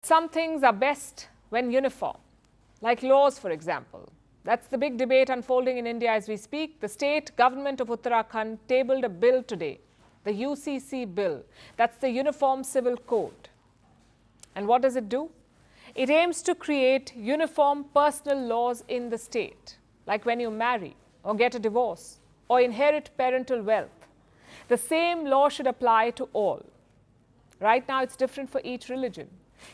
Some things are best when uniform, like laws, for example. That's the big debate unfolding in India as we speak. The state government of Uttarakhand tabled a bill today, the UCC bill. That's the Uniform Civil Code. And what does it do? It aims to create uniform personal laws in the state, like when you marry or get a divorce or inherit parental wealth. The same law should apply to all. Right now, it's different for each religion.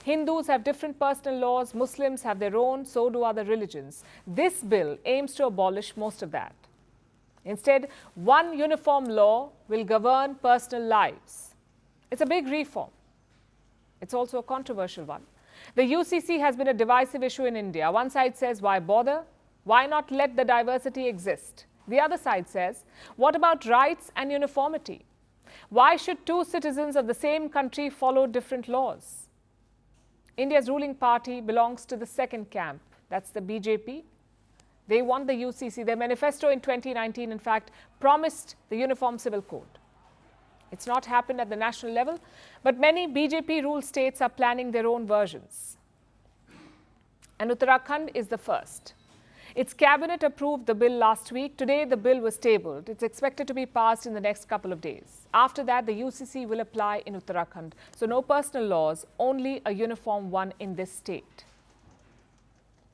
Hindus have different personal laws, Muslims have their own, so do other religions. This bill aims to abolish most of that. Instead, one uniform law will govern personal lives. It's a big reform. It's also a controversial one. The UCC has been a divisive issue in India. One side says, why bother? Why not let the diversity exist? The other side says, what about rights and uniformity? Why should two citizens of the same country follow different laws? India's ruling party belongs to the second camp. That's the BJP. They want the UCC. Their manifesto in 2019, in fact, promised the Uniform Civil Code. It's not happened at the national level, but many BJP-ruled states are planning their own versions. And Uttarakhand is the first. Its cabinet approved the bill last week. Today, the bill was tabled. It's expected to be passed in the next couple of days. After that, the UCC will apply in Uttarakhand. So no personal laws, only a uniform one in this state.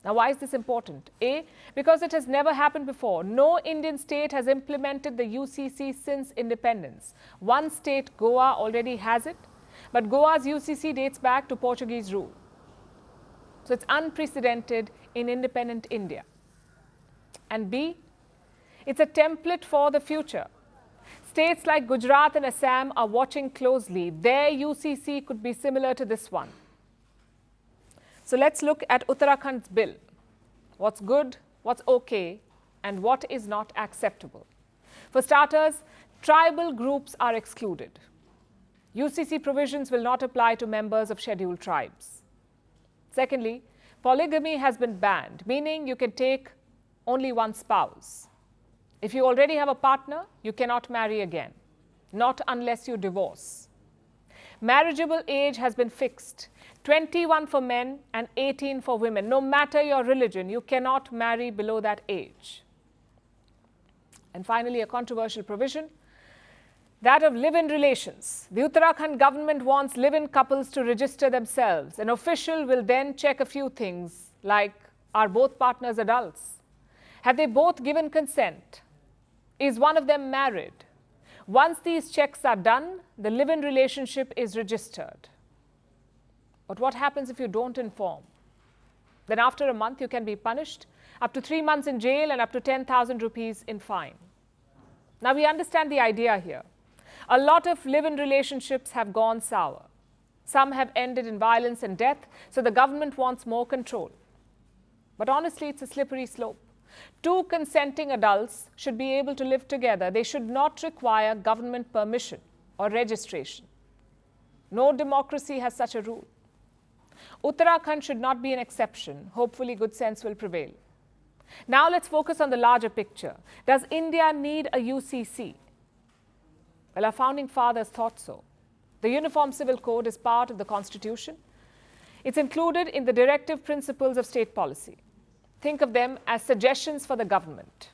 Now, why is this important? A, because it has never happened before. No Indian state has implemented the UCC since independence. One state, Goa, already has it, but Goa's UCC dates back to Portuguese rule. So it's unprecedented in independent India. And B, it's a template for the future. States like Gujarat and Assam are watching closely. Their UCC could be similar to this one. So let's look at Uttarakhand's bill. What's good, what's okay, and what is not acceptable. For starters, tribal groups are excluded. UCC provisions will not apply to members of scheduled tribes. Secondly, polygamy has been banned, meaning you can take only one spouse. If you already have a partner, you cannot marry again, not unless you divorce. Marriageable age has been fixed, 21 for men and 18 for women. No matter your religion, you cannot marry below that age. And finally, a controversial provision, that of Livin Relations. The Uttarakhand government wants live-in couples to register themselves. An official will then check a few things like, are both partners adults? Have they both given consent? Is one of them married? Once these checks are done, the live-in relationship is registered. But what happens if you don't inform? Then after a month, you can be punished, up to 3 months in jail and up to 10,000 rupees in fine. Now, we understand the idea here. A lot of live-in relationships have gone sour. Some have ended in violence and death, so the government wants more control. But honestly, it's a slippery slope. Two consenting adults should be able to live together. They should not require government permission or registration. No democracy has such a rule. Uttarakhand should not be an exception. Hopefully, good sense will prevail. Now, let's focus on the larger picture. Does India need a UCC? Well, our founding fathers thought so. The Uniform Civil Code is part of the Constitution. It's included in the directive principles of state policy. Think of them as suggestions for the government.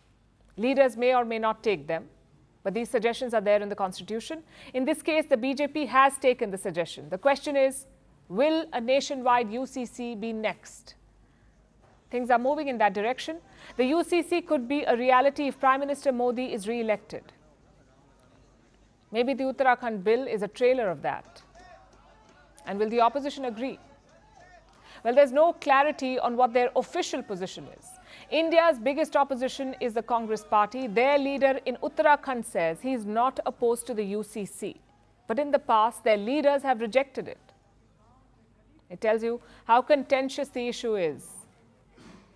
Leaders may or may not take them, but these suggestions are there in the Constitution. In this case, the BJP has taken the suggestion. The question is, will a nationwide UCC be next? Things are moving in that direction. The UCC could be a reality if Prime Minister Modi is re-elected. Maybe the Uttarakhand Bill is a trailer of that. And will the opposition agree? Well, there's no clarity on what their official position is. India's biggest opposition is the Congress party. Their leader in Uttarakhand says he's not opposed to the UCC. But in the past, their leaders have rejected it. It tells you how contentious the issue is.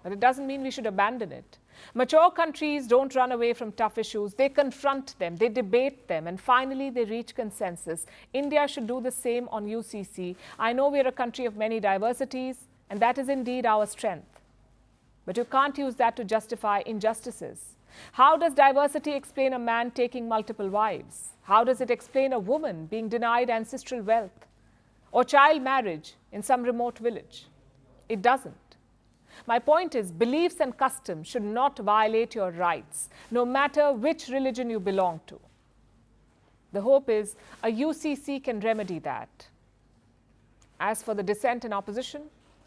But it doesn't mean we should abandon it. Mature countries don't run away from tough issues. They confront them, they debate them, and finally they reach consensus. India should do the same on UCC. I know we're a country of many diversities, and that is indeed our strength. But you can't use that to justify injustices. How does diversity explain a man taking multiple wives? How does it explain a woman being denied ancestral wealth? or child marriage in some remote village. It doesn't. My point is, beliefs and customs should not violate your rights, no matter which religion you belong to. The hope is a UCC can remedy that. As for the dissent and opposition,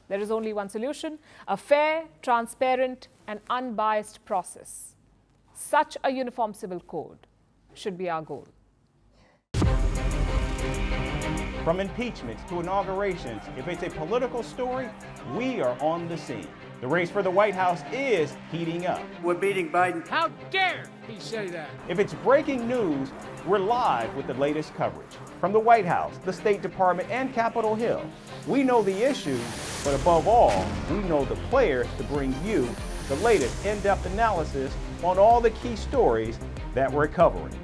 there is only one solution: a fair, transparent, and unbiased process. Such a uniform civil code should be our goal. From impeachments to inaugurations, if it's a political story, we are on the scene. The race for the White House is heating up. We're beating Biden. How dare he say that? If it's breaking news, we're live with the latest coverage. From the White House, the State Department, and Capitol Hill, we know the issues, but above all, we know the players to bring you the latest in-depth analysis on all the key stories that we're covering.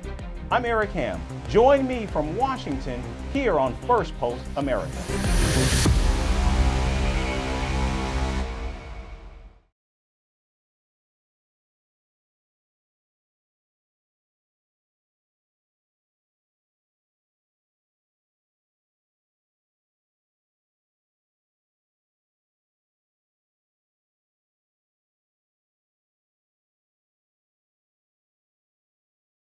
I'm Eric Ham. Join me from Washington here on Firstpost America.